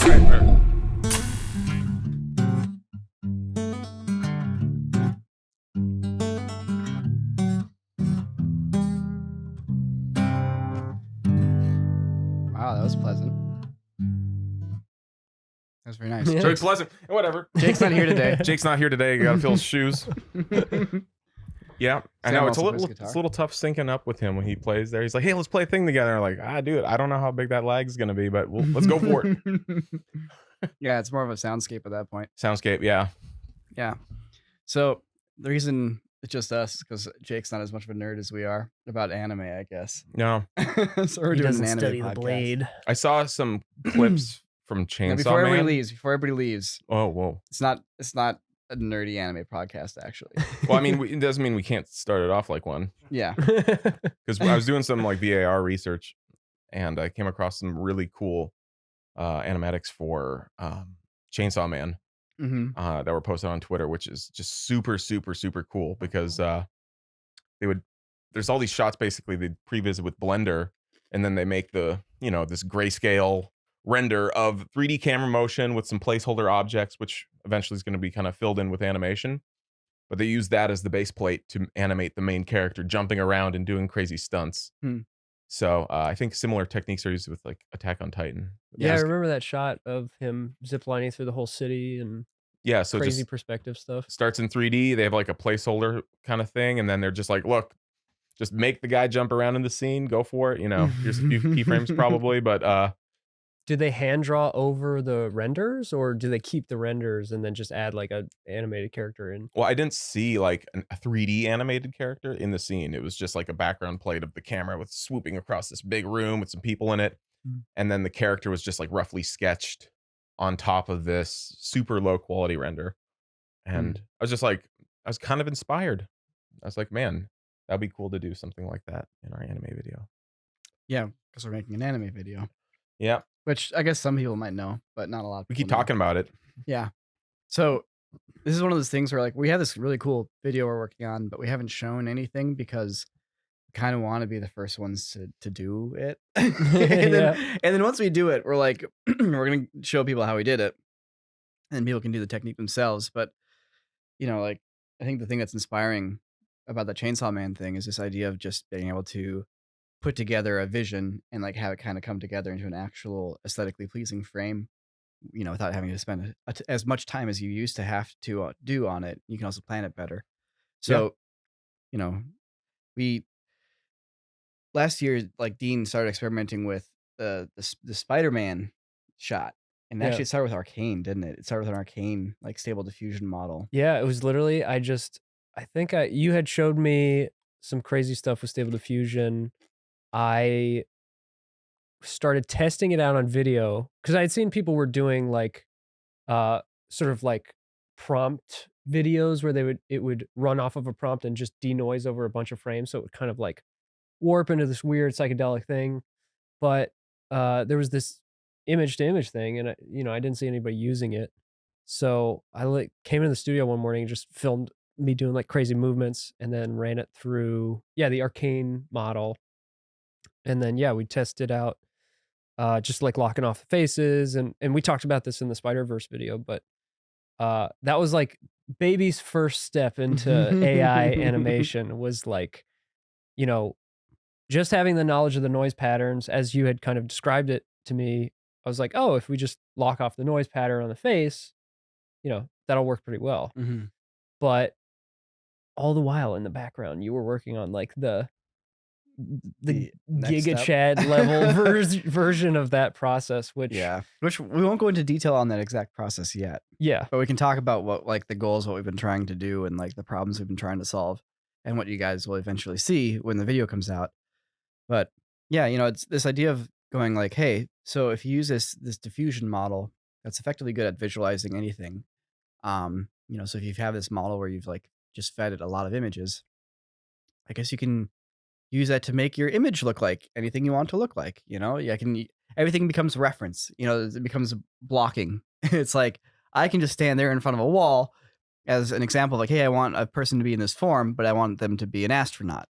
right. Wow, that was pleasant. That was very nice. Very pleasant. Whatever. Jake's not here today. Jake's not here today. You gotta fill his shoes. Yeah, I know it's a little tough syncing up with him when he plays there. He's like, "Hey, let's play a thing together." I'm like, dude, I don't know how big that lag is gonna be, but let's go for it. Yeah, it's more of a soundscape at that point. Soundscape, yeah. Yeah. So the reason it's just us is because Jake's not as much of a nerd as we are about anime, I guess. No. So we're doing an anime study podcast. the blade. I saw some clips from Chainsaw Before Man. Before everybody leaves. Oh, whoa. It's not a nerdy anime podcast, actually. Well, I mean, it doesn't mean we can't start it off like one. Yeah. Because I was doing some like VAR research, and I came across some really cool animatics for Chainsaw Man that were posted on Twitter, which is just super, super, super cool because there's all these shots basically they previs with Blender, and then they make this grayscale render of 3D camera motion with some placeholder objects, which eventually is going to be kind of filled in with animation. But they use that as the base plate to animate the main character jumping around and doing crazy stunts. So I think similar techniques are used with like Attack on Titan. Yeah, I remember that shot of him ziplining through the whole city and so crazy perspective stuff. Starts in 3D. They have like a placeholder kind of thing, and then they're just like, look, just make the guy jump around in the scene. Go for it. Here's a few keyframes probably, but do they hand draw over the renders, or do they keep the renders and then just add like a animated character in? Well, I didn't see like a 3D animated character in the scene. It was just like a background plate of the camera with swooping across this big room with some people in it. And then the character was just like roughly sketched on top of this super low quality render. And I was kind of inspired. I was like, man, that'd be cool to do something like that in our anime video. Yeah, because we're making an anime video. Yeah. Which I guess some people might know, but not a lot of people. We keep talking about it. Yeah. So this is one of those things where like we have this really cool video we're working on, but we haven't shown anything because we kind of want to be the first ones to do it. And then once we do it, we're like, we're going to show people how we did it. And people can do the technique themselves. But, like I think the thing that's inspiring about the Chainsaw Man thing is this idea of just being able to put together a vision and like have it kind of come together into an actual aesthetically pleasing frame, without having to spend as much time as you used to have to do on it. You can also plan it better. So, we last year, like Dean started experimenting with the Spider-Man shot, and actually it started with Arcane, didn't it? It started with an Arcane like stable diffusion model. Yeah, it was literally you had showed me some crazy stuff with stable diffusion. I started testing it out on video because I had seen people were doing like sort of like prompt videos where it would run off of a prompt and just denoise over a bunch of frames, so it would kind of like warp into this weird psychedelic thing. But there was this image to image thing, and I didn't see anybody using it, so I came into the studio one morning and just filmed me doing like crazy movements and then ran it through the Arcane model. And then, we tested out just like locking off the faces. And we talked about this in the Spider-Verse video, but that was like baby's first step into AI animation was like, just having the knowledge of the noise patterns as you had kind of described it to me. I was like, oh, if we just lock off the noise pattern on the face, that'll work pretty well. But all the while in the background, you were working on like the Giga Chad level version of that process, which we won't go into detail on that exact process yet. Yeah, but we can talk about what like the goals, what we've been trying to do, and like the problems we've been trying to solve, and what you guys will eventually see when the video comes out. But it's this idea of going like, hey, so if you use this diffusion model that's effectively good at visualizing anything, so if you have this model where you've like just fed it a lot of images, I guess you can use that to make your image look like anything you want to look like. Everything becomes reference. It becomes blocking. It's like I can just stand there in front of a wall as an example, like, hey, I want a person to be in this form, but I want them to be an astronaut.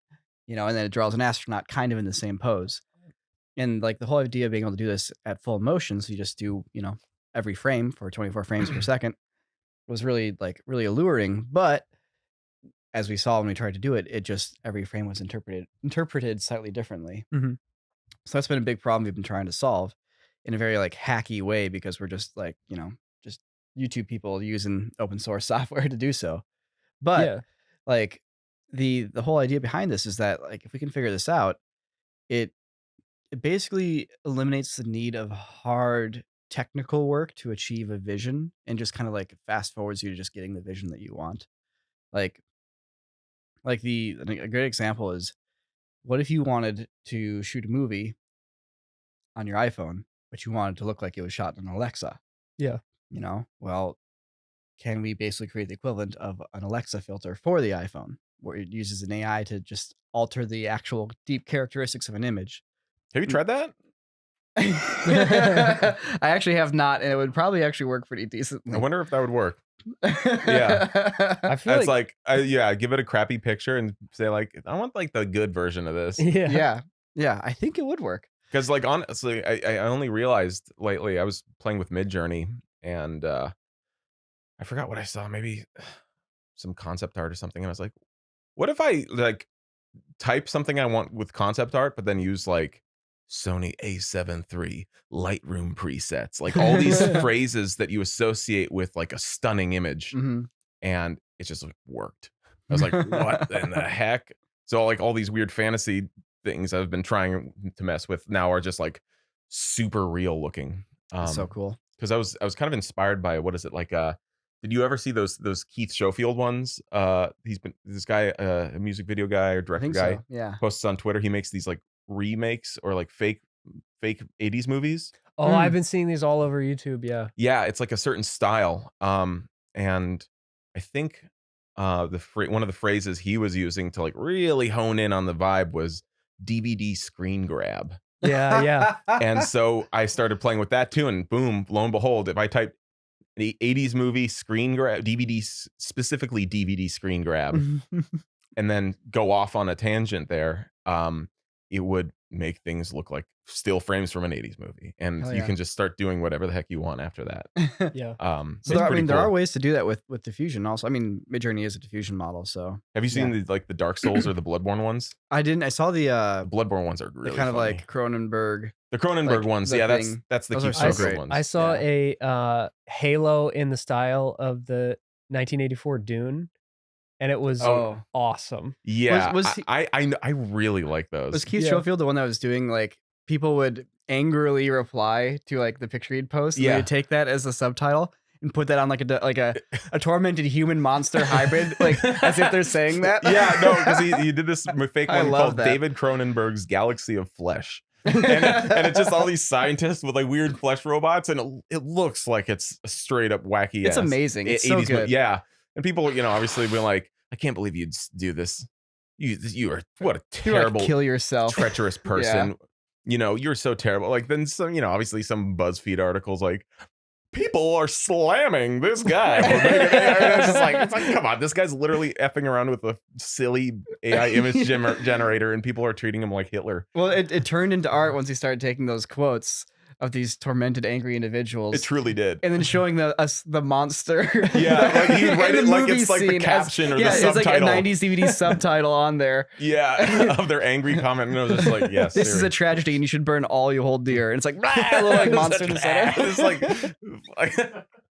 And then it draws an astronaut kind of in the same pose. And like the whole idea of being able to do this at full motion, so you just do every frame for 24 frames per second was really alluring. But as we saw when we tried to do it, every frame was interpreted slightly differently. Mhm. So that's been a big problem we've been trying to solve in a very like hacky way, because we're just like, just YouTube people using open source software to do so. But Yeah. like the whole idea behind this is that like if we can figure this out, it basically eliminates the need of hard technical work to achieve a vision, and just kind of like fast forwards you to just getting the vision that you want. Like a great example is, what if you wanted to shoot a movie on your iPhone, but you wanted to look like it was shot on Alexa? Yeah. Well, can we basically create the equivalent of an Alexa filter for the iPhone, where it uses an AI to just alter the actual deep characteristics of an image? Have you tried that? I actually have not, and it would probably actually work pretty decently. I wonder if that would work. Yeah. I feel It's like, give it a crappy picture and say like, I want like the good version of this. Yeah. Yeah, I think it would work. Because like honestly, I only realized lately, I was playing with Midjourney, and I forgot what I saw, maybe some concept art or something, and I was like, what if I like type something I want with concept art, but then use like Sony A7 III Lightroom presets, like all these phrases that you associate with like a stunning image, Mhm. and it just like, worked. I was like, what in the heck? So like all these weird fantasy things I've been trying to mess with now are just like super real looking. That's so cool. Because I was kind of inspired by, what is it like? Did you ever see those Keith Schofield ones? He's been this guy, a music video guy or I director think guy, so. Yeah. posts on Twitter. He makes these like remakes or like fake 80s movies. Oh, I've been seeing these all over YouTube. Yeah. Yeah, it's like a certain style. And I think one of the phrases he was using to like really hone in on the vibe was DVD screen grab. Yeah, yeah. And so I started playing with that too, and boom, lo and behold, if I type the 80s movie screen grab, specifically DVD screen grab, and then go off on a tangent there, it would make things look like still frames from an 80s movie, and you can just start doing whatever the heck you want after that. Yeah. So there are ways to do that with diffusion also. I mean, Midjourney is a diffusion model, so. Have you seen the Dark Souls or the Bloodborne ones? I didn't. I saw the Bloodborne ones are really kind of funny. like Cronenberg. The Cronenberg ones, the yeah, thing. that's the Those are Keith so Schofield great. ones. I saw a Halo in the style of the 1984 Dune, and it was awesome. Yeah, Was I really like those. Was Keith Schofield the one that was doing like, people would angrily reply to like the picture he'd post, and they'd take that as a subtitle and put that on like a tormented human monster hybrid, like as if they're saying that? Yeah, no, because he did this fake one called that. David Cronenberg's Galaxy of Flesh. And it's just all these scientists with like weird flesh robots, and it looks like it's a straight up wacky. It's amazing. It's so good. Yeah, and people, obviously been like, I can't believe you'd do this. You are, what a terrible, kill yourself, treacherous person. You're so terrible. Like then some, obviously some BuzzFeed articles like, people are slamming this guy. It's like, come on, this guy's literally effing around with a silly AI image generator, and people are treating him like Hitler. Well, it turned into art once he started taking those quotes of these tormented, angry individuals. It truly did. And then showing the monster. Yeah, like he would write it like it's like the caption or the subtitle. It's like a 90s DVD subtitle on there. Yeah, of their angry comment. And I was just like, yes. This is a tragedy, and you should burn all you hold dear. And it's like, a little like monster in the center. It's like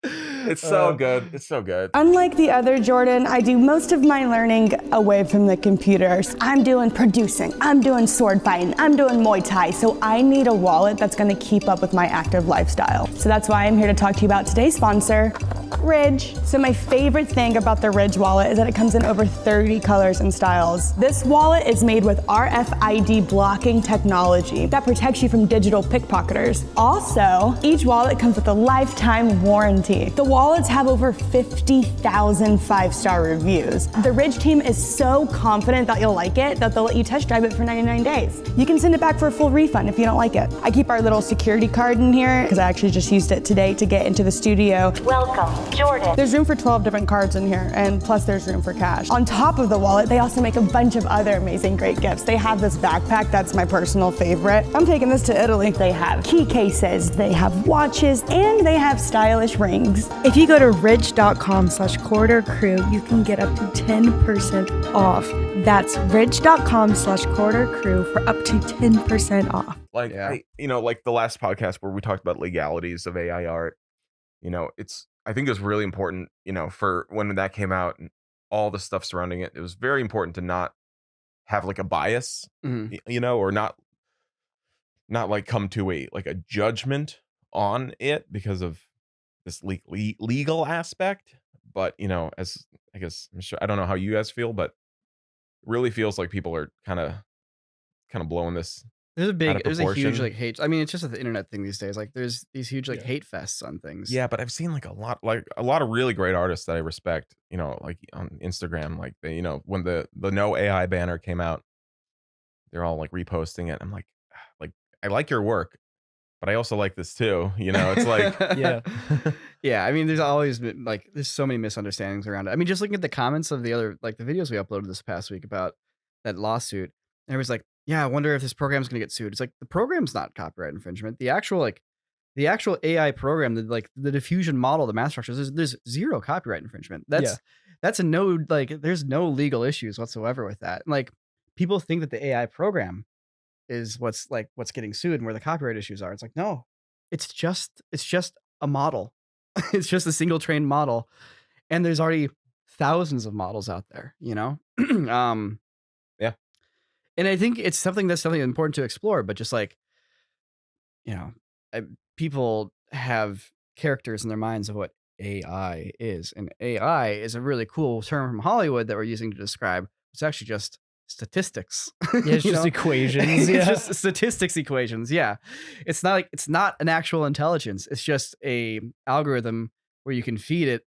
it's so good. It's so good. Unlike the other Jordan, I do most of my learning away from the computers. I'm doing producing, I'm doing sword fighting, I'm doing Muay Thai, so I need a wallet that's gonna keep up with my active lifestyle. So that's why I'm here to talk to you about today's sponsor, Ridge. So my favorite thing about the Ridge wallet is that it comes in over 30 colors and styles. This wallet is made with RFID blocking technology that protects you from digital pickpocketers. Also, each wallet comes with a lifetime warranty. The wallets have over 50,000 5-star reviews. The Ridge team is so confident that you'll like it that they'll let you test drive it for 99 days. You can send it back for a full refund if you don't like it. I keep our little security card in here because I actually just used it today to get into the studio. Welcome Jordan. There's room for 12 different cards in here, and plus there's room for cash. On top of the wallet, they also make a bunch of other amazing great gifts. They have this backpack that's my personal favorite. I'm taking this to Italy. They have key cases, they have watches, and they have stylish rings. If you go to ridge.com/corridorcrew, you can get up to 10% off. That's ridge.com/corridorcrew for up to 10% off. Like, like the last podcast where we talked about legalities of AI art, I think it was really important, for when that came out and all the stuff surrounding it, it was very important to not have like a bias, or not like come to a judgment on it because of this legal aspect. But, as I guess, I don't know how you guys feel, but it really feels like people are kind of blowing this. There's a huge hate. I mean, it's just the internet thing these days. Like, there's these huge hate fests on things. Yeah, but I've seen a lot of really great artists that I respect. Like on Instagram, like they, when the no AI banner came out, they're all like reposting it. I'm like I like your work, but I also like this too. It's like yeah. I mean, there's always been there's so many misunderstandings around it. I mean, just looking at the comments of the other the videos we uploaded this past week about that lawsuit, and everybody's like, yeah, I wonder if this program's going to get sued. It's like, the program's not copyright infringement. The actual AI program, the diffusion model, the math structures, there's zero copyright infringement. That's a no, there's no legal issues whatsoever with that. And people think that the AI program is what's getting sued and where the copyright issues are. It's like, no, it's just a model. It's just a single trained model. And there's already thousands of models out there, Yeah. And I think it's something that's important to explore, but just people have characters in their minds of what AI is. And AI is a really cool term from Hollywood that we're using to describe. It's actually just statistics. Yeah, it's just equations. It's just statistics equations. Yeah. It's not an actual intelligence. It's just a algorithm where you can feed it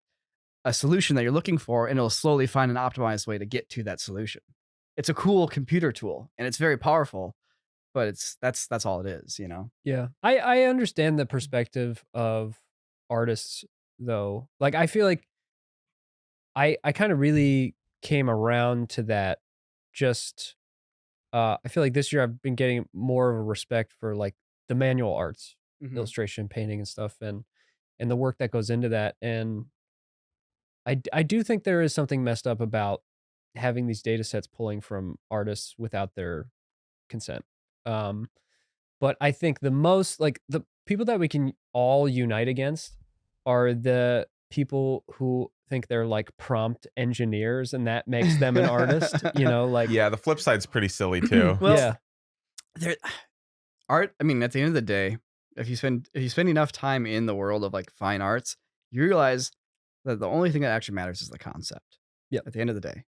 a solution that you're looking for, and it'll slowly find an optimized way to get to that solution. It's a cool computer tool, and it's very powerful, but that's all it is, Yeah. I understand the perspective of artists though. Like, I feel like I kind of really came around to that. Just I feel like this year I've been getting more of a respect for the manual arts, illustration, painting and stuff, and the work that goes into that. And I do think there is something messed up about having these data sets pulling from artists without their consent. But I think the most the people that we can all unite against are the people who think they're prompt engineers, and that makes them an artist. Yeah, the flip side's pretty silly too. Well, art. I mean, at the end of the day, if you spend enough time in the world of fine arts, you realize that the only thing that actually matters is the concept. Yeah. At the end of the day,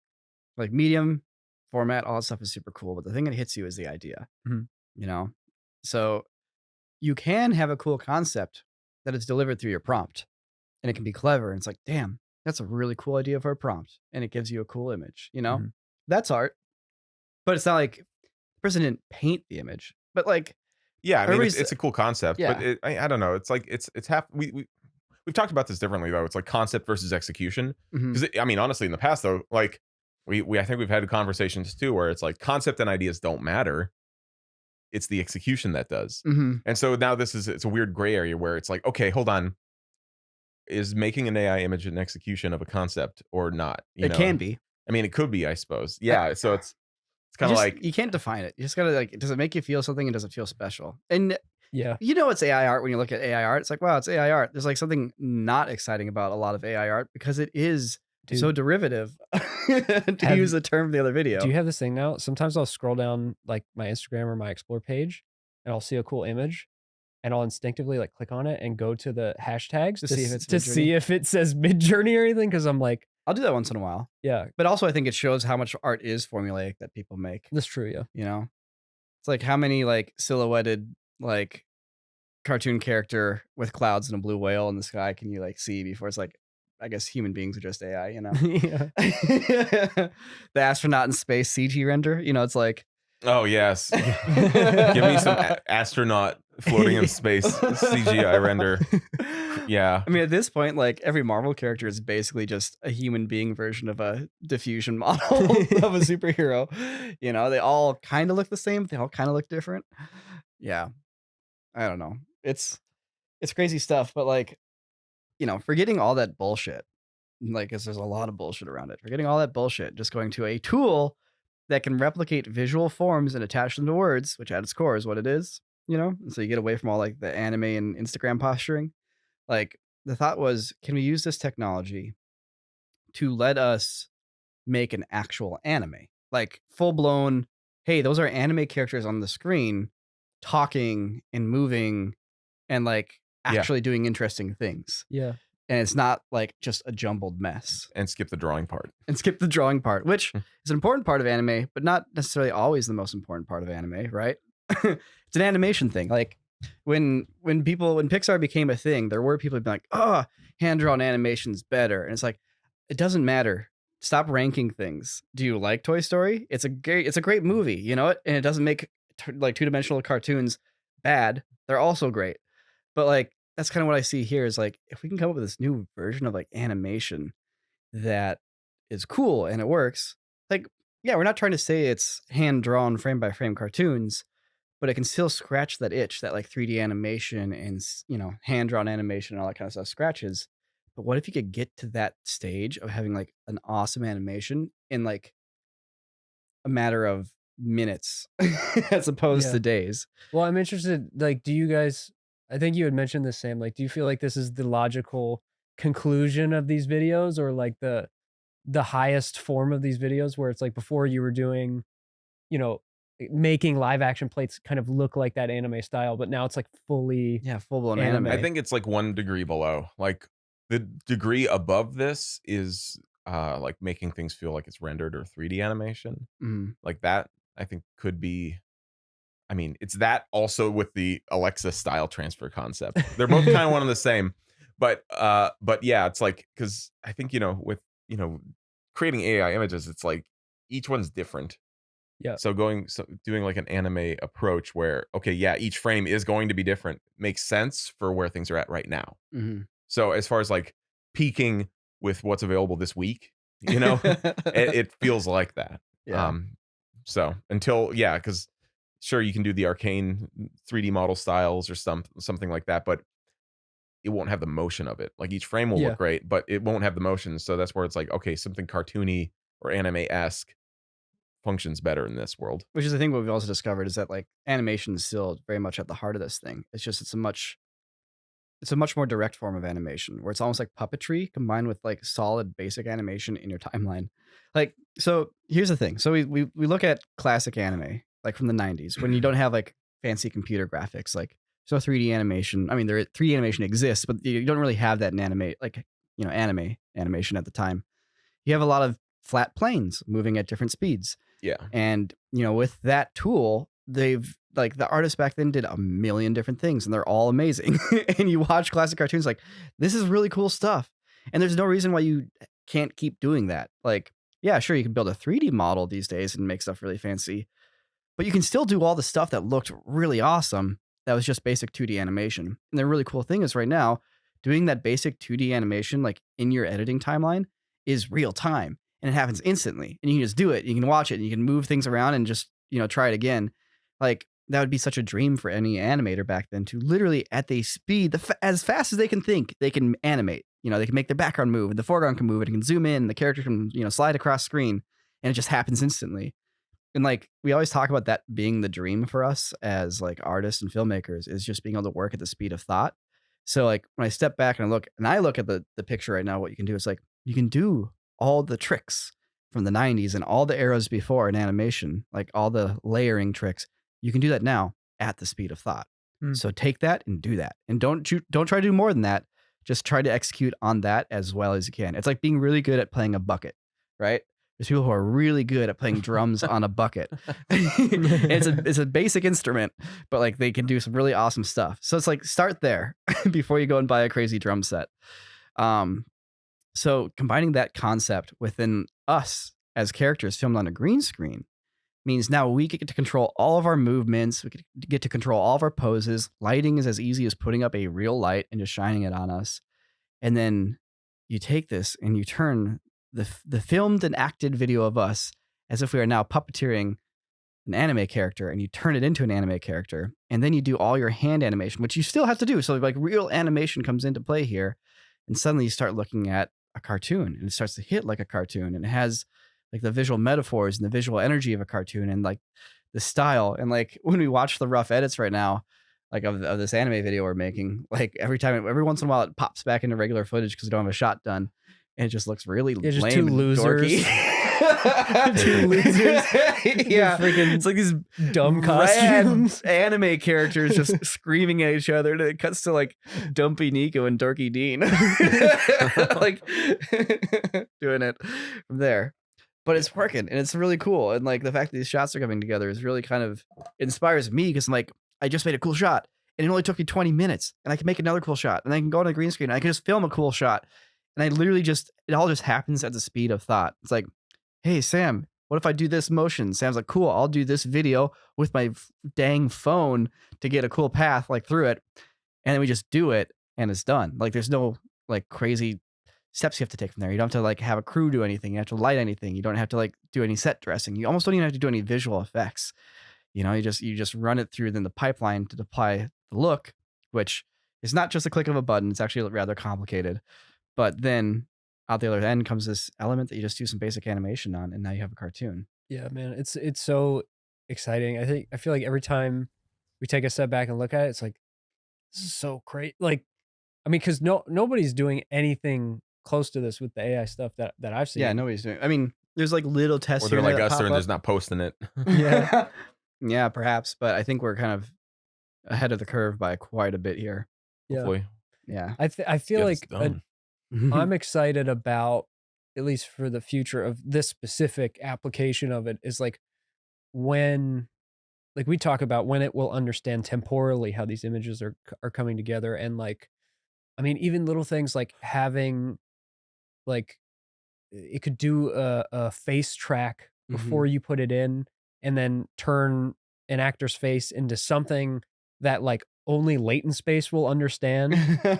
medium, format, all that stuff is super cool, but the thing that hits you is the idea. So you can have a cool concept that is delivered through your prompt, and it can be clever, and it's like, damn, that's a really cool idea for a prompt, and it gives you a cool image. That's art, but it's not the person didn't paint the image, but yeah, I mean, it's a cool concept, but I don't know. It's it's half. We've talked about this differently though. It's concept versus execution. Because I mean, honestly, in the past though, I think we've had conversations too where it's concept and ideas don't matter. It's the execution that does. And so now it's a weird gray area where it's okay, hold on. Is making an AI image an execution of a concept or not? It can be. I mean, it could be, I suppose. Yeah. So it's kind of you can't define it. You just gotta does it make you feel something, and does it feel special? And yeah, it's AI art when you look at AI art. It's wow, it's AI art. There's something not exciting about a lot of AI art because it is so derivative. To use the term of the other video. Do you have this thing now? Sometimes I'll scroll down my Instagram or my Explore page, and I'll see a cool image, and I'll instinctively click on it and go to the hashtags to see if it says Midjourney or anything, because I'm I'll do that once in a while. Yeah, but also I think it shows how much art is formulaic that people make. That's true. Yeah, it's how many silhouetted cartoon character with clouds and a blue whale in the sky can you see before it's I guess human beings are just AI, Yeah. The astronaut in space CG render, it's oh yes, give me some astronaut floating in space, CGI render. Yeah. I mean, at this point, like every Marvel character is basically just a human being version of a diffusion model of a superhero. You know, they all kind of look the same. They all kind of look different. Yeah. I don't know. It's crazy stuff, but like, you know, forgetting all that bullshit, like, 'cause there's a lot of bullshit around it. Forgetting all that bullshit, just going to a tool that can replicate visual forms and attach them to words, which at its core is what it is, you know? And so you get away from all like the anime and Instagram posturing. Like the thought was, can we use this technology to let us make an actual anime? Like full blown, hey, those are anime characters on the screen talking and moving and like Yeah. actually doing interesting things. Yeah. And it's not like just a jumbled mess. And skip the drawing part. And skip the drawing part, which is an important part of anime, but not necessarily always the most important part of anime, right? It's an animation thing. Like when Pixar became a thing, there were people who'd be like, oh, hand-drawn animation's better. And it's like, it doesn't matter. Stop ranking things. Do you like Toy Story? It's a great movie, you know it? And it doesn't make like two-dimensional cartoons bad. They're also great. But like, that's kind of what I see here is like, if we can come up with this new version of like animation that is cool and it works, like, yeah, we're not trying to say it's hand drawn frame by frame cartoons, but it can still scratch that itch that like 3D animation and, you know, hand drawn animation and all that kind of stuff scratches. But what if you could get to that stage of having like an awesome animation in like a matter of minutes as opposed to days? Well, I'm interested, like, do you guys, I think you had mentioned this, Sam, like, do you feel like this is the logical conclusion of these videos or like the highest form of these videos where it's like before you were doing, you know, making live action plates kind of look like that anime style, but now it's like fully full blown anime. I think it's like 1 degree below. Like the degree above this is like making things feel like it's rendered or 3D animation. Like that, I think could be. I mean, it's that also with the Alexa style transfer concept. They're both kind of one and the same. But yeah, it's like, because I think, you know, with, you know, creating AI images, it's like each one's different. Yeah. So doing like an anime approach where, okay, yeah, each frame is going to be different makes sense for where things are at right now. So as far as like peaking with what's available this week, you know, it feels like that. Yeah. So until, yeah, because sure, you can do the arcane 3D model styles or something like that, but it won't have the motion of it. Like each frame will look great, but it won't have the motion. So that's where it's like, okay, something cartoony or anime-esque functions better in this world. Which is the thing what we've also discovered is that like animation is still very much at the heart of this thing. It's just it's a much more direct form of animation where it's almost like puppetry combined with like solid basic animation in your timeline. Like, so here's the thing. So we look at classic anime, like from the 90s, when you don't have like fancy computer graphics, like so 3D animation. I mean, 3D animation exists, but you don't really have that in anime, like, you know, anime animation at the time. You have a lot of flat planes moving at different speeds. Yeah. And, you know, with that tool, they've like the artists back then did a million different things and they're all amazing. And you watch classic cartoons like, this is really cool stuff. And there's no reason why you can't keep doing that. Like, yeah, sure, you can build a 3D model these days and make stuff really fancy, but you can still do all the stuff that looked really awesome that was just basic 2D animation. And the really cool thing is right now, doing that basic 2D animation like in your editing timeline is real time and it happens instantly. And you can just do it. You can watch it and you can move things around and just, you know, try it again. Like that would be such a dream for any animator back then to literally at the speed, as fast as they can think, they can animate. You know, they can make their background move and the foreground can move and it can zoom in and the character can, you know, slide across screen and it just happens instantly. And like, we always talk about that being the dream for us as like artists and filmmakers is just being able to work at the speed of thought. So like when I step back and I look at the picture right now, what you can do is like, you can do all the tricks from the 90s and all the eras before in animation, like all the layering tricks. You can do that now at the speed of thought. So take that and do that. And don't try to do more than that. Just try to execute on that as well as you can. It's like being really good at playing a bucket, right? There's people who are really good at playing drums on a bucket. It's a basic instrument, but like they can do some really awesome stuff. So it's like start there before you go and buy a crazy drum set. So combining that concept within us as characters filmed on a green screen means now we get to control all of our movements. We get to control all of our poses. Lighting is as easy as putting up a real light and just shining it on us. And then you take this and you turn the filmed and acted video of us as if we are now puppeteering an anime character, and you turn it into an anime character. And then you do all your hand animation, which you still have to do. So like real animation comes into play here. And suddenly you start looking at a cartoon, and it starts to hit like a cartoon, and it has like the visual metaphors and the visual energy of a cartoon, and like the style. And like when we watch the rough edits right now, like of this anime video we're making, like every once in a while it pops back into regular footage because we don't have a shot done, and it just looks really just lame two and losers. dorky. Two losers. Yeah, freaking it's like these dumb costumes. anime characters just screaming at each other, and it cuts to like dumpy Niko and dorky Dean like doing it from there. But it's working, and it's really cool. And like the fact that these shots are coming together is really kind of inspires me, because I'm like, I just made a cool shot, and it only took me 20 minutes, and I can make another cool shot, and I can go on a green screen, and I can just film a cool shot. And I literally it all just happens at the speed of thought. It's like, hey, Sam, what if I do this motion? Sam's like, cool, I'll do this video with my dang phone to get a cool path like through it. And then we just do it, and it's done. Like there's no like crazy steps you have to take from there. You don't have to like have a crew do anything. You have to light anything. You don't have to like do any set dressing. You almost don't even have to do any visual effects. You know, you just run it through then the pipeline to apply the look, which is not just a click of a button. It's actually rather complicated. But then out the other end comes this element that you just do some basic animation on, and now you have a cartoon. Yeah, man, it's so exciting. I feel like every time we take a step back and look at it, it's like, this is so great. Like, I mean, because nobody's doing anything close to this with the AI stuff that I've seen. Yeah, nobody's doing. I mean, there's like little tests. Or they're here like that us, pop and up. just not posting it. Yeah, yeah, perhaps. But I think we're kind of ahead of the curve by quite a bit here. Yeah. Hopefully. Yeah, I feel like done. I'm excited about, at least for the future of this specific application of it, is like when, like we talk about when it will understand temporally how these images are coming together. And like, I mean, even little things like having, like, it could do a face track before you put it in, and then turn an actor's face into something that like only latent space will understand.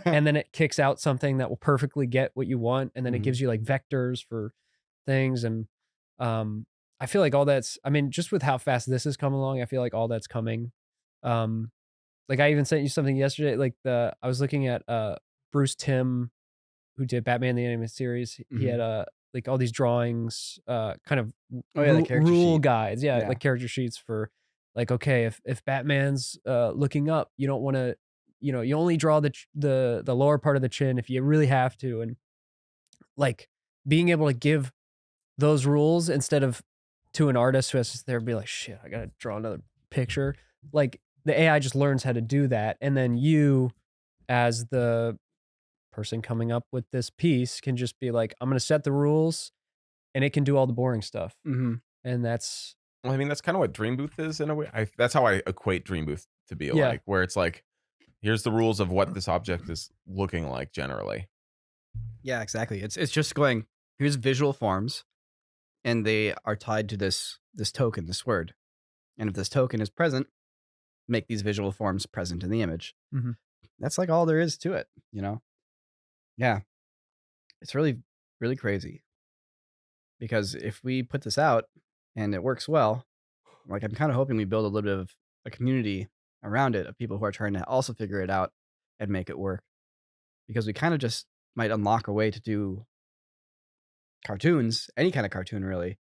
And then it kicks out something that will perfectly get what you want. And then it gives you like vectors for things. And I feel like all that's, I mean, just with how fast this has come along, I feel like all that's coming. Like I even sent you something yesterday, like I was looking at Bruce Timm, who did Batman the Animated Series. He had like all these drawings, kind of rule guides. Yeah, like character sheets for like, okay, if Batman's looking up, you don't want to, you know, you only draw the lower part of the chin if you really have to. And like being able to give those rules instead of to an artist who has to there be like, shit, I gotta draw another picture. Like the AI just learns how to do that, and then you, as the person coming up with this piece, can just be like, I'm gonna set the rules, and it can do all the boring stuff. And that's, well, I mean, that's kind of what Dream Booth is in a way. That's how I equate Dream Booth to be like, where it's like, here's the rules of what this object is looking like generally. Yeah, exactly. It's just going, here's visual forms, and they are tied to this token, this word. And if this token is present, make these visual forms present in the image. That's like all there is to it, you know? Yeah. It's really, really crazy. Because if we put this out and it works well, like I'm kind of hoping we build a little bit of a community around it of people who are trying to also figure it out and make it work. Because we kind of just might unlock a way to do cartoons, any kind of cartoon really,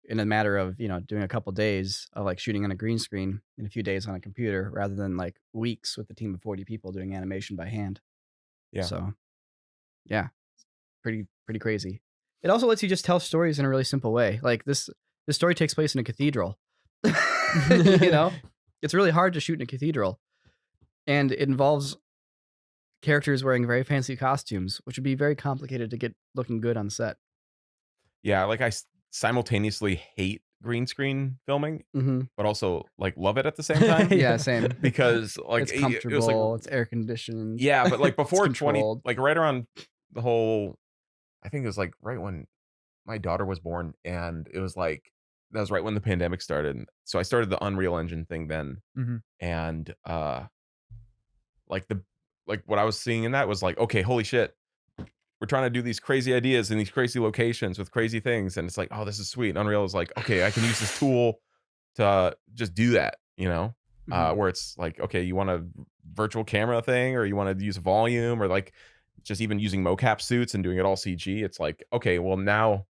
in a matter of, you know, doing a couple days of like shooting on a green screen and a few days on a computer, rather than like weeks with a team of 40 people doing animation by hand. Yeah. So yeah, pretty crazy. It also lets you just tell stories in a really simple way. Like this story takes place in a cathedral. You know, it's really hard to shoot in a cathedral, and it involves characters wearing very fancy costumes, which would be very complicated to get looking good on set. Yeah, like I simultaneously hate green screen filming, but also like love it at the same time. Yeah, same. Because like it's comfortable, it was like, it's air conditioned. Yeah, but like before 20, controlled. like right around the whole, I think it was like right when my daughter was born, and it was like that was right when the pandemic started. So I started the Unreal Engine thing then, and like what I was seeing in that was like, okay, holy shit, we're trying to do these crazy ideas in these crazy locations with crazy things, and it's like, oh, this is sweet. And Unreal is like, okay, I can use this tool to just do that, you know, where it's like, okay, you want a virtual camera thing, or you want to use volume, or like just even using mocap suits and doing it all CG. It's like, okay, well, now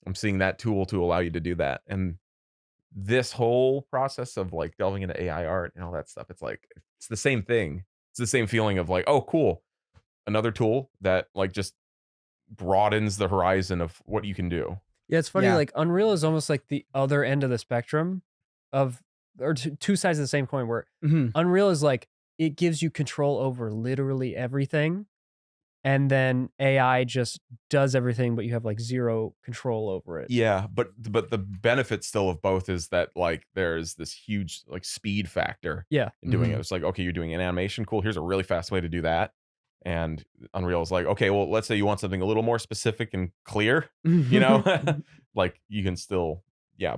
I'm seeing that tool to allow you to do that. And this whole process of like delving into AI art and all that stuff, it's like, it's the same thing. It's the same feeling of like, oh, cool, another tool that like just broadens the horizon of what you can do. Yeah, it's funny. Like Unreal is almost like the other end of the spectrum of, or two sides of the same coin. Where Unreal is like, it gives you control over literally everything, and then AI just does everything, but you have like zero control over it. Yeah, but the benefit still of both is that like there's this huge like speed factor. Yeah, in doing it. It's like, okay, you're doing an animation, cool. Here's a really fast way to do that. And Unreal is like, okay, well, let's say you want something a little more specific and clear, you know, like you can still,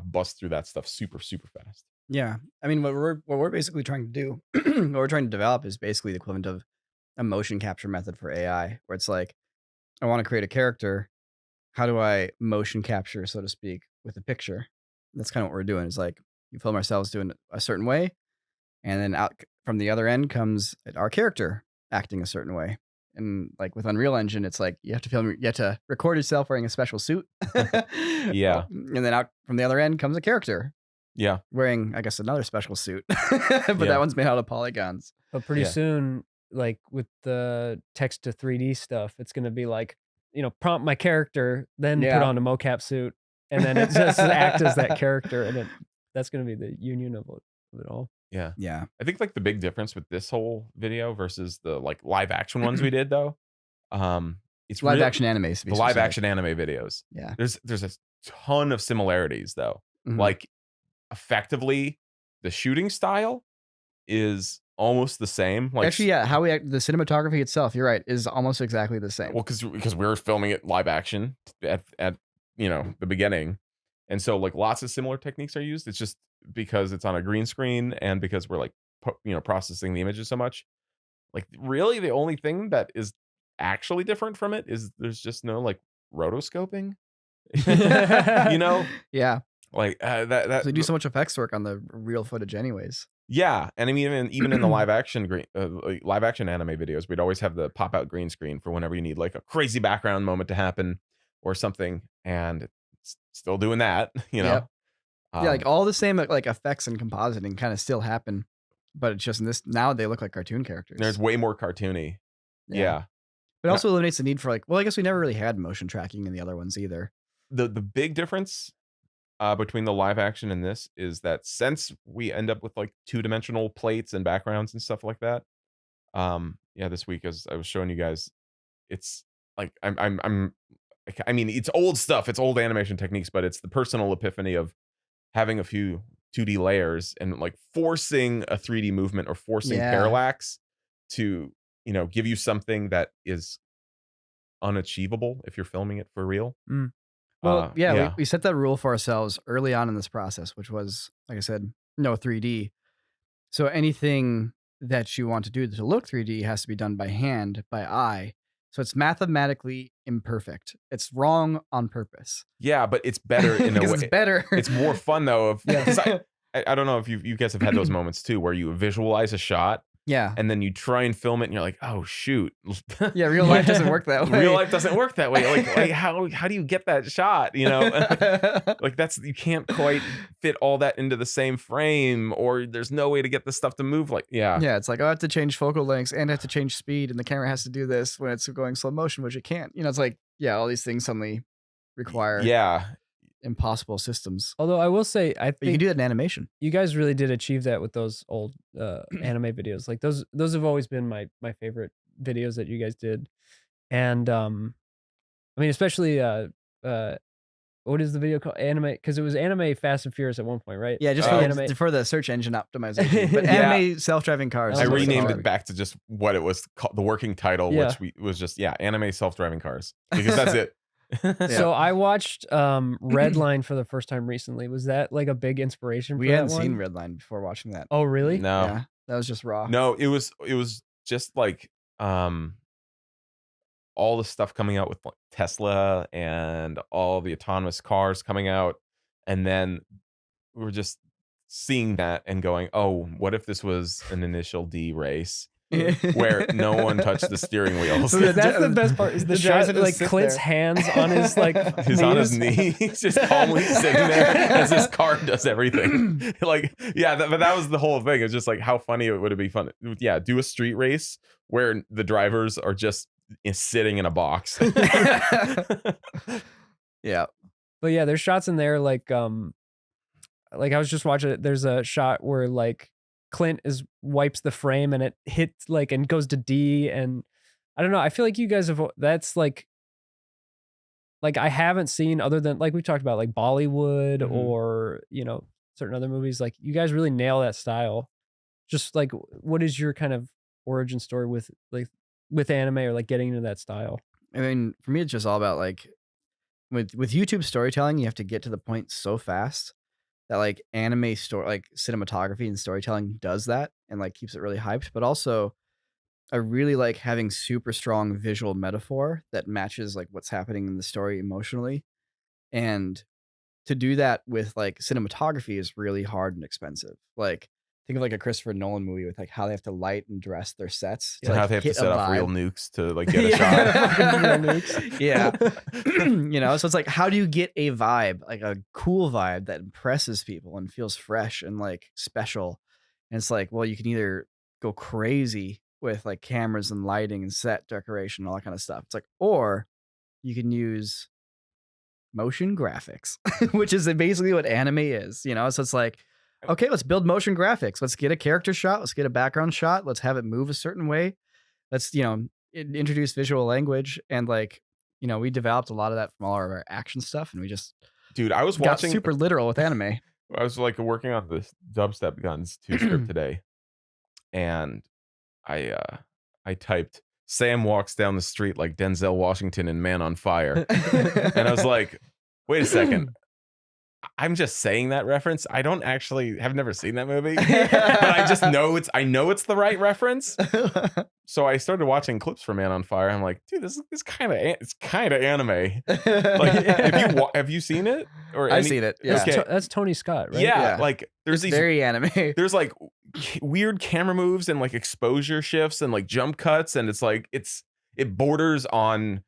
bust through that stuff super, super fast. Yeah. I mean, what we're basically trying to do, what we're trying to develop is basically the equivalent of a motion capture method for AI, where it's like, I want to create a character. How do I motion capture, so to speak, with a picture? That's kind of what we're doing. Is like, you film ourselves doing it a certain way, and then out from the other end comes our character acting a certain way. And like with Unreal Engine, it's like you have to record yourself wearing a special suit. Yeah. And then out from the other end comes a character. Yeah. Wearing, I guess, another special suit. But that one's made out of polygons. But pretty soon, like with the text to 3D stuff, it's going to be like, you know, prompt my character, then put on a mocap suit, and then it just act as that character. And that's going to be the union of it all. Yeah. Yeah. I think like the big difference with this whole video versus the like live action ones we did though, it's live action animes. The live action anime videos. Yeah. There's a ton of similarities though. Like effectively the shooting style is almost the same. Like actually, how we act, the cinematography itself, you're right, is almost exactly the same. Well, because we were filming it live action at you know the beginning, and so like lots of similar techniques are used. It's just because it's on a green screen and because we're like processing the images so much. Like really, the only thing that is actually different from it is there's just no like rotoscoping. You know? Yeah. Like that. So they do so much effects work on the real footage, anyways. Yeah, and I mean, even in the live action anime videos, we'd always have the pop out green screen for whenever you need like a crazy background moment to happen or something, and it's still doing that, you know. Yep. Yeah, like all the same like effects and compositing kind of still happen, but it's just in this now they look like cartoon characters. There's way more cartoony. Yeah. But it also eliminates the need for like, well, I guess we never really had motion tracking in the other ones either. The big difference between the live action and this is that since we end up with like 2-dimensional plates and backgrounds and stuff like that, this week as I was showing you guys, it's like I mean it's old stuff, it's old animation techniques, but it's the personal epiphany of having a few 2D layers and like forcing a 3D movement or forcing parallax to, you know, give you something that is unachievable if you're filming it for real. Well, we set that rule for ourselves early on in this process, which was, like I said, no 3D. So anything that you want to do to look 3D has to be done by hand, by eye. So it's mathematically imperfect. It's wrong on purpose. Yeah, but it's better in a way. It's better. It's more fun though. I don't know if you guys have had those moments too, where you visualize a shot. Yeah. And then you try and film it and you're like, oh shoot. Yeah, real life doesn't work that way. Real life doesn't work that way. Like how do you get that shot? You know? Like you can't quite fit all that into the same frame, or there's no way to get the stuff to move Yeah, it's like, oh, I have to change focal lengths and I have to change speed, and the camera has to do this when it's going slow motion, which it can't. You know, it's like, all these things suddenly require impossible systems. Although I will say, I think you can do that in animation. You guys really did achieve that with those old anime videos. Like those have always been my favorite videos that you guys did. And I mean, especially what is the video called? Anime, because it was Anime Fast and Furious at one point, right? Yeah, just for the search engine optimization. But anime self-driving cars. I renamed it back to just what it was called, the working title, which was just Anime self-driving cars, because that's it. So I watched Redline for the first time recently. Was that like a big inspiration? We for hadn't that one? seen Redline before watching that. Oh, really? No, Yeah, that was just raw. no, it was just like all the stuff coming out with like Tesla and all the autonomous cars coming out, and then we were just seeing that and going, oh, what if this was an Initial D race where no one touched the steering wheels? That's the best part. Is the shot like Clint's hands on his like he's on his knees, just calmly sitting there as his car does everything. Like, yeah, but that was the whole thing. It's just like how funny it would be fun. Yeah, do a street race where the drivers are just sitting in a box. Yeah, but yeah, there's shots in there like I was just watching it. There's a shot where like Clint wipes the frame and it hits like and goes to D, and I don't know. I feel like you guys have that's like I haven't seen, other than like we talked about like Bollywood or certain other movies. Like you guys really nail that style. Just like, what is your kind of origin story with anime or like getting into that style? I mean, for me, it's just all about like with YouTube storytelling, you have to get to the point so fast that like anime story, like cinematography and storytelling does that and like keeps it really hyped. But also, I really like having super strong visual metaphor that matches like what's happening in the story emotionally. And to do that with like cinematography is really hard and expensive. Like think of like a Christopher Nolan movie with like how they have to light and dress their sets. And To, how like, they have to hit a set off real vibe. nukes to like get a shot. Yeah. So it's like, how do you get a vibe, like a cool vibe that impresses people and feels fresh and like special? And it's like, well, you can either go crazy with like cameras and lighting and set decoration and all that kind of stuff. It's like, or you can use motion graphics, which is basically what anime is, So it's like, okay, let's build motion graphics. Let's get a character shot. Let's get a background shot. Let's have it move a certain way. Let's, introduce visual language. And like, we developed a lot of that from all of our action stuff. And we just, Dude, I was got watching super literal with anime. I was like working on this Dubstep Guns 2 script today, and I typed Sam walks down the street like Denzel Washington in Man on Fire. And I was like, wait a second. I'm just saying that reference. I don't actually have never seen that movie, but I just know it's the right reference. So I started watching clips for Man on Fire. I'm like, dude, this kind of anime. Like, have you seen it? Or I've seen it. Yeah. Okay. That's Tony Scott, right? Yeah, like there's these very anime. There's like weird camera moves and like exposure shifts and like jump cuts, and it's like it borders on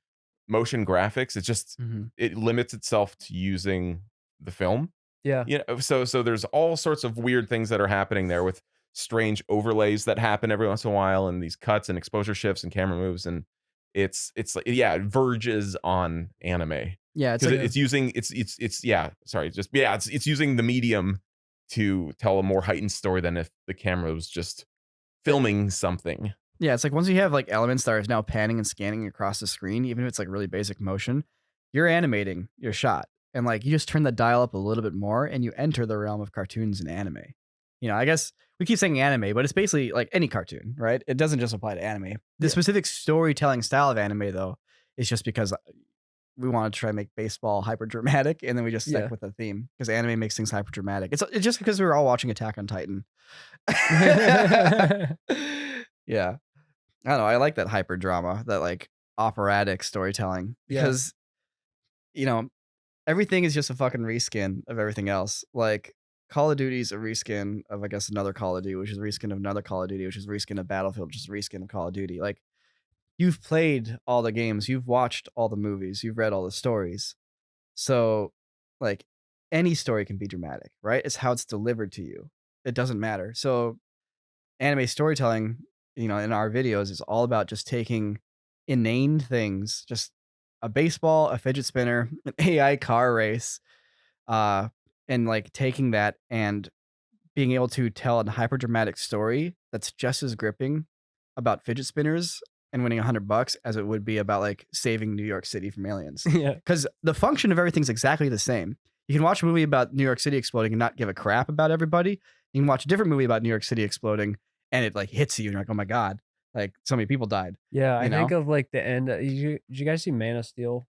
motion graphics. It just it limits itself to using the film. Yeah. So there's all sorts of weird things that are happening there with strange overlays that happen every once in a while, and these cuts and exposure shifts and camera moves, and it's like, yeah, it verges on anime. Yeah, because it's using it's using the medium to tell a more heightened story than if the camera was just filming something. Yeah, it's like once you have like elements that are now panning and scanning across the screen, even if it's like really basic motion, you're animating your shot. And like you just turn the dial up a little bit more and you enter the realm of cartoons and anime. I guess we keep saying anime, but it's basically like any cartoon, right? It doesn't just apply to anime. The specific storytelling style of anime, though, is just because we want to try to make baseball hyper dramatic, and then we just stick with the theme because anime makes things hyper dramatic. It's just because we were all watching Attack on Titan. Yeah. I don't know. I like that hyper drama, that like operatic storytelling, because everything is just a fucking reskin of everything else. Like Call of Duty is a reskin of, I guess, another Call of Duty, which is a reskin of another Call of Duty, which is a reskin of Battlefield, which is a reskin of Call of Duty. Like you've played all the games, you've watched all the movies, you've read all the stories. So like any story can be dramatic, right? It's how it's delivered to you. It doesn't matter. So anime storytelling, in our videos is all about just taking inane things, just a baseball, a fidget spinner, an AI car race, and like taking that and being able to tell a hyper dramatic story that's just as gripping about fidget spinners and winning $100 as it would be about like saving New York City from aliens. Yeah. Because the function of everything's exactly the same. You can watch a movie about New York City exploding and not give a crap about everybody. You can watch a different movie about New York City exploding and it like hits you and you're like, oh my God, like so many people died. Yeah, I You know? think of like the end. Did you guys see Man of Steel?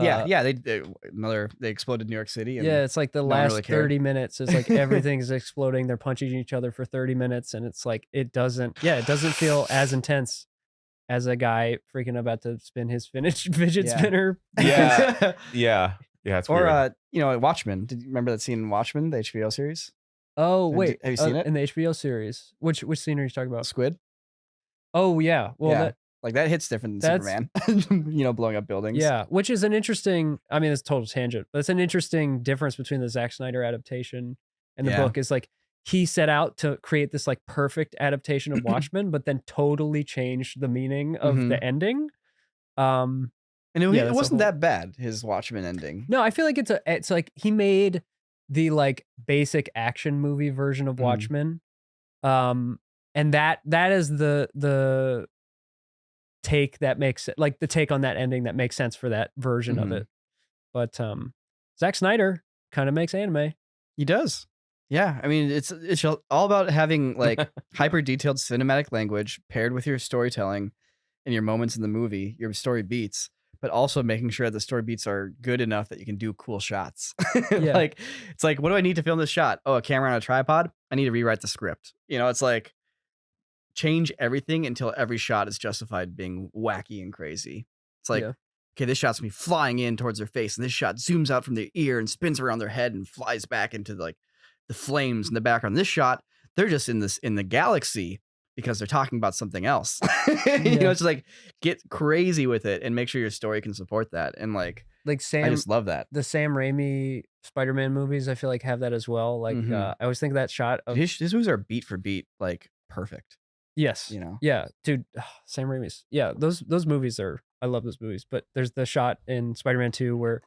Yeah. They exploded New York City. And yeah, it's like the no one last really cared. 30 minutes is like everything's exploding. They're punching each other for 30 minutes, and it's like it doesn't feel as intense as a guy freaking about to spin his fidget Yeah. spinner. Yeah. Yeah. Yeah. It's Or weird. Watchmen. Did you remember that scene in Watchmen, the HBO series? Oh wait, Have you seen it? in the HBO series? Which scene are you talking about? Squid. Oh yeah, well that hits different than Superman. Blowing up buildings. yeah, which is an interesting. I mean, it's a total tangent, but it's an interesting difference between the Zack Snyder adaptation and the book. Is like he set out to create this like perfect adaptation of Watchmen, but then totally changed the meaning of the ending. And it wasn't that bad, his Watchmen ending. No, I feel like it's like he made the like basic action movie version of Watchmen. And that is the take that makes it like the take on that ending that makes sense for that version of it. But Zack Snyder kind of makes anime. He does. Yeah, I mean it's all about having like hyper detailed cinematic language paired with your storytelling and your moments in the movie, your story beats, but also making sure that the story beats are good enough that you can do cool shots. Yeah. Like it's like, what do I need to film this shot? Oh, a camera on a tripod? I need to rewrite the script. It's like change everything until every shot is justified being wacky and crazy. It's like, okay, this shot's me flying in towards their face, and this shot zooms out from their ear and spins around their head and flies back into like the flames in the background. This shot, they're just in the galaxy because they're talking about something else. It's just like get crazy with it and make sure your story can support that. And like Sam, I just love that. The Sam Raimi Spider-Man movies, I feel like have that as well. Like I always think of that shot of his movies are beat for beat like perfect. Yes. Yeah, dude. Sam Raimi's. Yeah, those movies are. I love those movies. But there's the shot in Spider-Man 2 where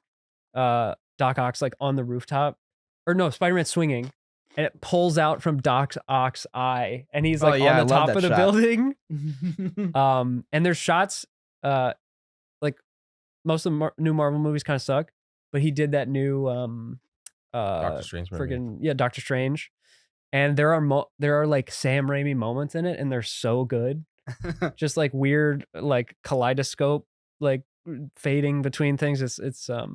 Doc Ock's like on the rooftop, or no, Spider-Man swinging, and it pulls out from Doc Ock's eye, and he's like on the top of the building. And there's shots. Like most of the new Marvel movies kind of suck, but he did that new Doctor Strange movie. Doctor Strange. And there are like Sam Raimi moments in it, and they're so good. Just like weird, like kaleidoscope, like fading between things. It's I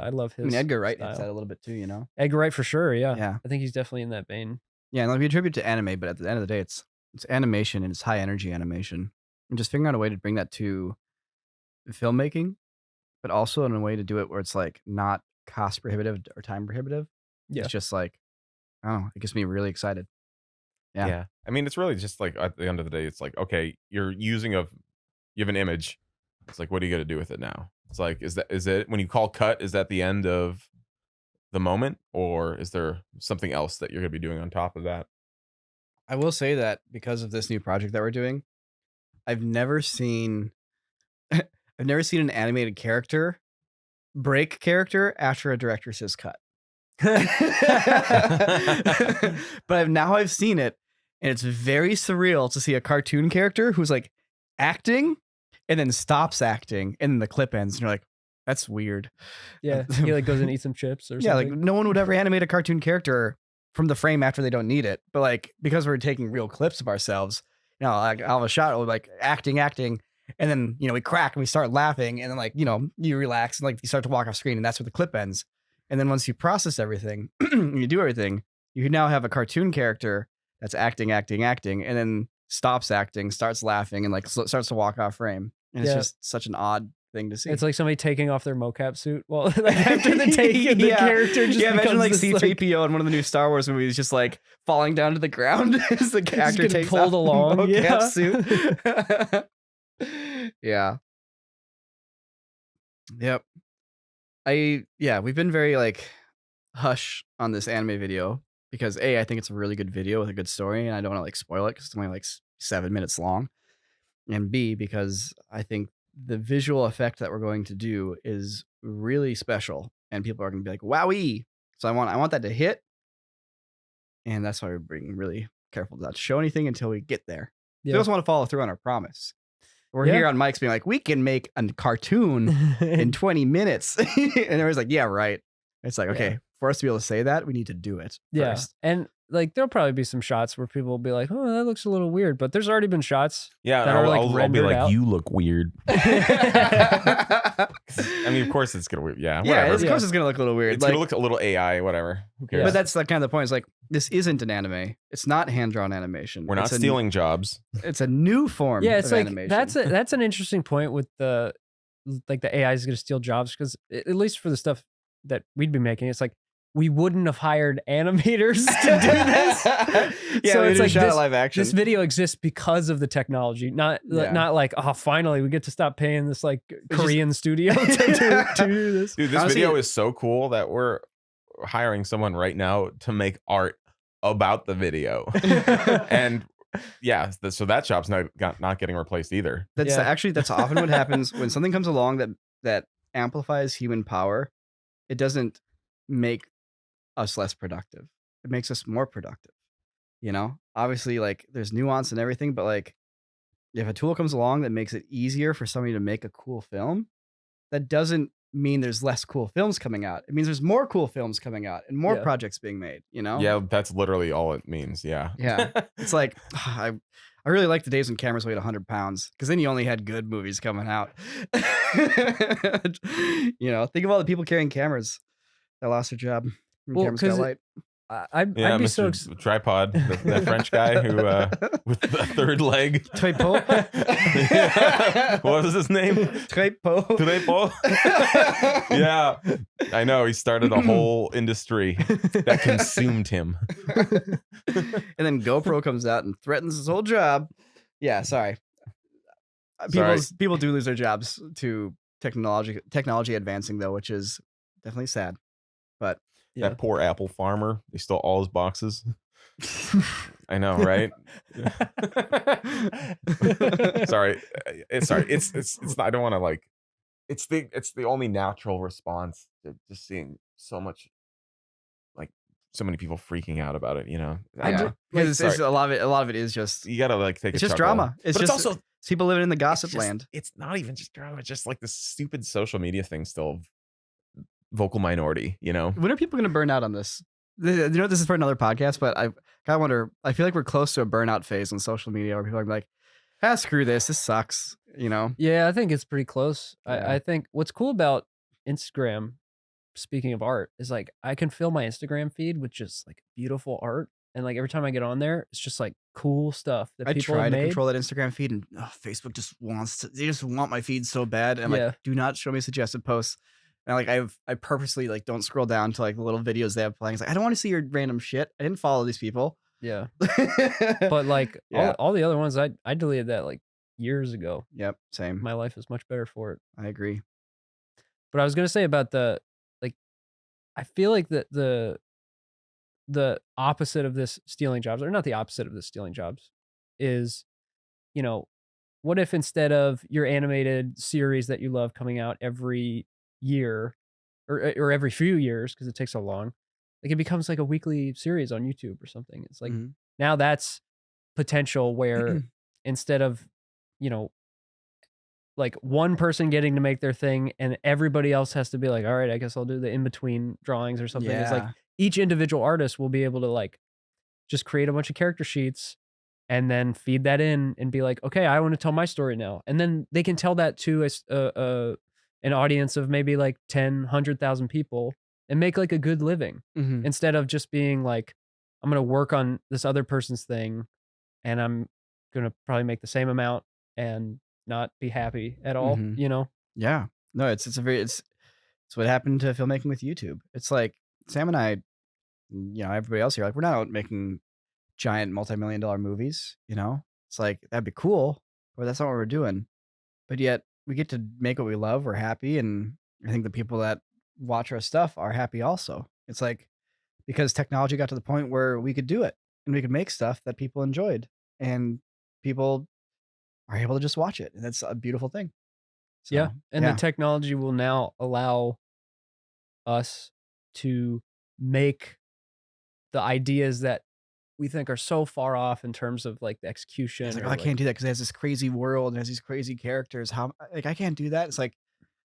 love his. I mean, Edgar Wright style. hits that a little bit too, Edgar Wright for sure. Yeah. I think he's definitely in that vein. Yeah, and like we attribute to anime, but at the end of the day, it's animation and it's high energy animation, and just figuring out a way to bring that to filmmaking, but also in a way to do it where it's like not cost prohibitive or time prohibitive. Yeah, it's just like. Oh, it gets me really excited. Yeah. I mean, it's really just like at the end of the day, it's like, okay, you have an image. It's like, what are you going to do with it now? It's like, is it when you call cut, is that the end of the moment, or is there something else that you're going to be doing on top of that? I will say that because of this new project that we're doing, I've never seen an animated character break character after a director says cut. But now I've seen it, and it's very surreal to see a cartoon character who's like acting and then stops acting, and then the clip ends, and you're like, that's weird. Yeah, he like goes and eats some chips or something. Like no one would ever animate a cartoon character from the frame after they don't need it, but like because we're taking real clips of ourselves, like I'll have a shot of like acting, and then we crack and we start laughing, and then like you relax and like you start to walk off screen, and that's where the clip ends. And then once you process everything, you do everything, you now have a cartoon character that's acting, and then stops acting, starts laughing, and like starts to walk off frame. And it's just such an odd thing to see. It's like somebody taking off their mocap suit like after the take, and the character just imagine like C-3PO in one of the new Star Wars movies just like falling down to the ground as the actor takes pulled along the mocap suit. Yeah. Yep. We've been very like hush on this anime video because I think it's a really good video with a good story, and I don't want to like spoil it because it's only like 7 minutes long, and B, because I think the visual effect that we're going to do is really special, and people are going to be like, wowee. So I want that to hit, and that's why we're being really careful to not show anything until we get there. We also want to follow through on our promise. We're here on Mike's being like, we can make a cartoon in 20 minutes. And everyone's like, yeah, right. It's like, okay, for us to be able to say that, we need to do it first. And like, there'll probably be some shots where people will be like, oh, that looks a little weird. But there's already been shots. Yeah, that are like I'll be like, out. you look weird. I mean, of course it's gonna. Yeah, Yeah, whatever. of course it's gonna look a little weird. It's gonna look a little AI, whatever. Who cares? But that's like kind of the point. It's like this isn't an anime. It's not hand drawn animation. We're not stealing jobs. It's a new form. Yeah, it's of like animation. that's an interesting point with the AI is going to steal jobs, because at least for the stuff that we'd be making, it's like we wouldn't have hired animators to do this. Yeah, so we it's like shot live action. this video exists because of the technology, not like, oh, finally we get to stop paying this like Korean studio to do this. Dude, this video is so cool that we're hiring someone right now to make art about the video. And yeah, so that job's not getting replaced either. That's often what happens when something comes along that amplifies human power. It doesn't make us less productive. It makes us more productive. You know, obviously, like there's nuance and everything, but like if a tool comes along that makes it easier for somebody to make a cool film, that doesn't mean there's less cool films coming out. It means there's more cool films coming out and more projects being made, you know? Yeah, that's literally all it means. Yeah. Yeah. It's like I really like the days when cameras weighed 100 pounds, because then you only had good movies coming out. You know, think of all the people carrying cameras that lost their job when cameras got light. I'd be Mr. so Tripod, the French guy who with the third leg. Tripod. What was his name? Tripod. Tripod. Yeah, I know. He started a whole industry that consumed him. And then GoPro comes out and threatens his whole job. Yeah, sorry. People do lose their jobs to technology advancing, though, which is definitely sad. But that poor apple farmer, they stole all his boxes. I know, right? Sorry. It's I don't want to like. It's the only natural response to just seeing so much, like so many people freaking out about it. You know, a lot of it is just, you gotta like take. It's a just chuckle. drama. It's also people living in the gossip land. It's not even just drama. It's just like this stupid social media thing still. Vocal minority, you know. When are people going to burn out on this? You know, this is for another podcast, but I kind of wonder. I feel like we're close to a burnout phase on social media where people are like, screw this sucks, you know. Yeah, I think it's pretty close. I think what's cool about Instagram, speaking of art, is like I can fill my Instagram feed with just like beautiful art, and like every time I get on there, it's just like cool stuff that people have made. I try to control that Instagram feed, and Facebook just they just want my feed so bad, and I'm like, do not show me suggested posts. And like I purposely like don't scroll down to like the little videos they have playing. It's like, I don't want to see your random shit. I didn't follow these people. Yeah. But like all the other ones, I deleted that like years ago. Yep, same. My life is much better for it. I agree. But I was gonna say about the like, I feel like the opposite of this stealing jobs, or not the opposite of this stealing jobs, is, you know, what if instead of your animated series that you love coming out every year or every few years, because it takes so long, like it becomes like a weekly series on YouTube or something. It's like now that's potential where instead of, you know, like one person getting to make their thing and everybody else has to be like, all right, I guess I'll do the in-between drawings or something. It's like each individual artist will be able to like just create a bunch of character sheets and then feed that in and be like, okay, I want to tell my story now. And then they can tell that to an audience of maybe like 10, 100,000 people and make like a good living instead of just being like, I'm going to work on this other person's thing and I'm going to probably make the same amount and not be happy at all, you know? Yeah. No, it's what happened to filmmaking with YouTube. It's like Sam and I, you know, everybody else here, like we're not out making giant multi-million-dollar movies, you know? It's like, that'd be cool, but that's not what we're doing. But yet we get to make what we love. We're happy. And I think the people that watch our stuff are happy also. It's like, because technology got to the point where we could do it and we could make stuff that people enjoyed and people are able to just watch it. And that's a beautiful thing. So, yeah. And the technology will now allow us to make the ideas that we think are so far off in terms of like the execution. It's like, I can't do that because it has this crazy world and has these crazy characters. How, like, I can't do that. It's like,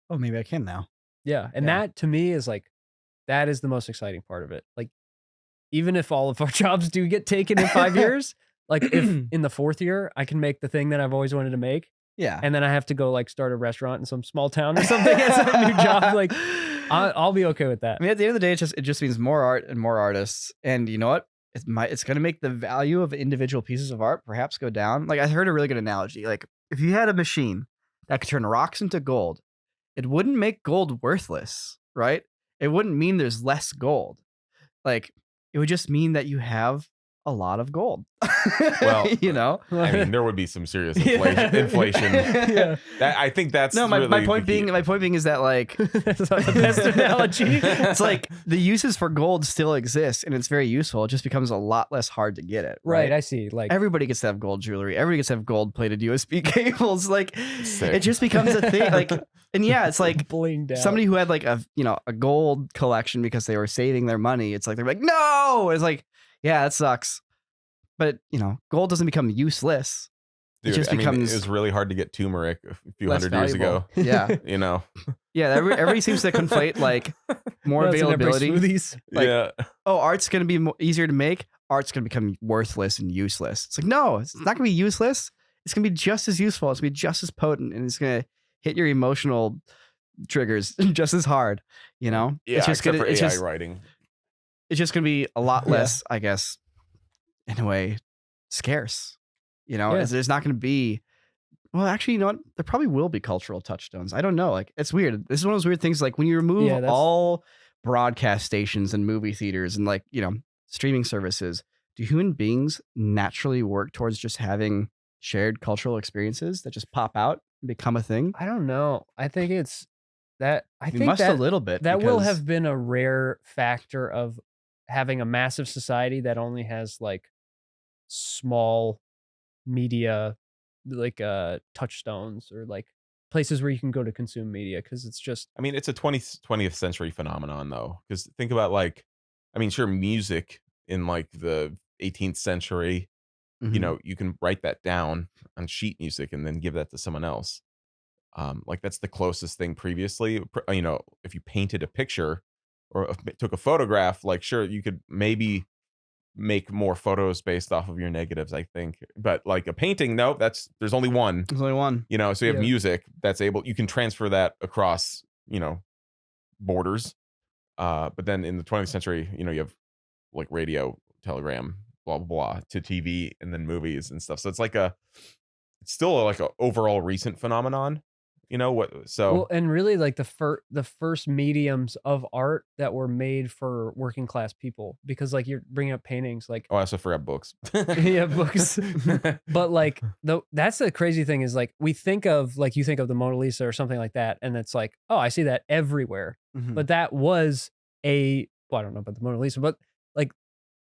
oh, maybe I can now. Yeah. And that to me is like, that is the most exciting part of it. Like, even if all of our jobs do get taken in 5 years, like if in the 4th year I can make the thing that I've always wanted to make, Yeah. And then I have to go like start a restaurant in some small town or something. It's a new job. Like I'll be okay with that. I mean, at the end of the day, it just means more art and more artists. And you know what? It's going to make the value of individual pieces of art perhaps go down. Like I heard a really good analogy. Like if you had a machine that could turn rocks into gold, it wouldn't make gold worthless, right? It wouldn't mean there's less gold. Like it would just mean that you have a lot of gold. Well, you know, I mean, there would be some serious inflation. Yeah. I think that's no. really My point being is that like That's not the best analogy. it's like the uses for gold still exist and it's very useful. It just becomes a lot less hard to get it. Right, I see. Like Everybody gets to have gold jewelry. Everybody gets to have gold plated USB cables. Like Sick. it just becomes a thing. Like, and yeah, it's like blinged out. somebody who had like a gold collection because they were saving their money. It's like they're like, no. It's like, yeah, that sucks. But gold doesn't become useless. Dude, it just I mean, becomes it was really hard to get turmeric a few less hundred years ago. valuable. Yeah, yeah. Everybody seems to conflate like more Well, it's in every availability. smoothies. Like, yeah. oh, art's going to be easier to make. Art's going to become worthless and useless. It's like, no, it's not going to be useless. It's going to be just as useful. It's going to be just as potent, and it's going to hit your emotional triggers just as hard. Yeah, it's just except gonna, for it's AI just, writing. it's just going to be a lot Yeah. less, I guess, in a way, scarce. Yeah. There's not going to be. Well, actually, you know what? There probably will be cultural touchstones. I don't know. Like, it's weird. This is one of those weird things. Like when you remove Yeah, that's- all broadcast stations and movie theaters and like, streaming services, do human beings naturally work towards just having shared cultural experiences that just pop out and become a thing? I don't know. I think it's that. I We think must that a little bit. that will because- have been a rare factor of having a massive society that only has like small media, like touchstones or like places where you can go to consume media, because it's just I mean, it's a 20th century phenomenon, though. Because think about sure, music in like the 18th century, Mhm. you can write that down on sheet music and then give that to someone else. Like that's the closest thing previously. If you painted a picture or took a photograph, like sure, you could maybe make more photos based off of your negatives, I think. But like a painting, no, there's only one. There's only one. So you have Yeah. music you can transfer that across, borders. But then in the 20th century, you have like radio, telegram, blah, blah, blah, to TV and then movies and stuff. So it's it's still like a overall recent phenomenon, well, and really like the first mediums of art that were made for working class people, because like you're bringing up paintings, like I also forgot books. yeah, books. But like that's the crazy thing is like you think of the Mona Lisa or something like that, and it's like, oh, I see that everywhere. Mhm. But that was I don't know about the Mona Lisa, but like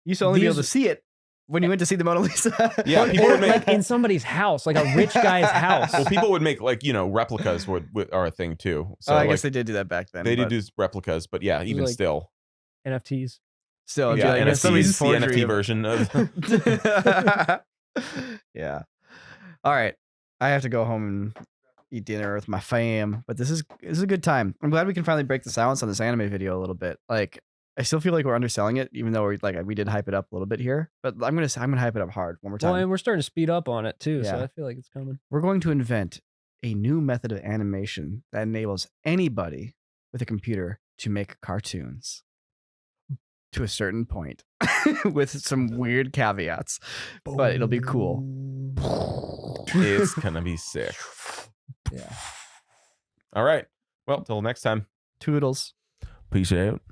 You used to only be able to these- see it when you went to see the Mona Lisa. Yeah, people would make like in somebody's house, like a rich guy's house. well, people would make like replicas are a thing too. So I like, guess they did do that back then. they did but do replicas, but yeah, even like- still, NFTs. still, it'd be yeah, like, NFTs, somebody's the forgery NFT of- version of. Yeah. All right. I have to go home and eat dinner with my fam, but this is a good time. I'm glad we can finally break the silence on this anime video a little bit. Like, I still feel like we're underselling it, even though we did hype it up a little bit here. But I'm gonna hype it up hard one more time. Well, and we're starting to speed up on it too, so Yeah. I feel like it's coming. We're going to invent a new method of animation that enables anybody with a computer to make cartoons to a certain point with some weird caveats, but it'll be cool. It's gonna be sick. Yeah. All right. Well, till next time. Toodles. Peace out.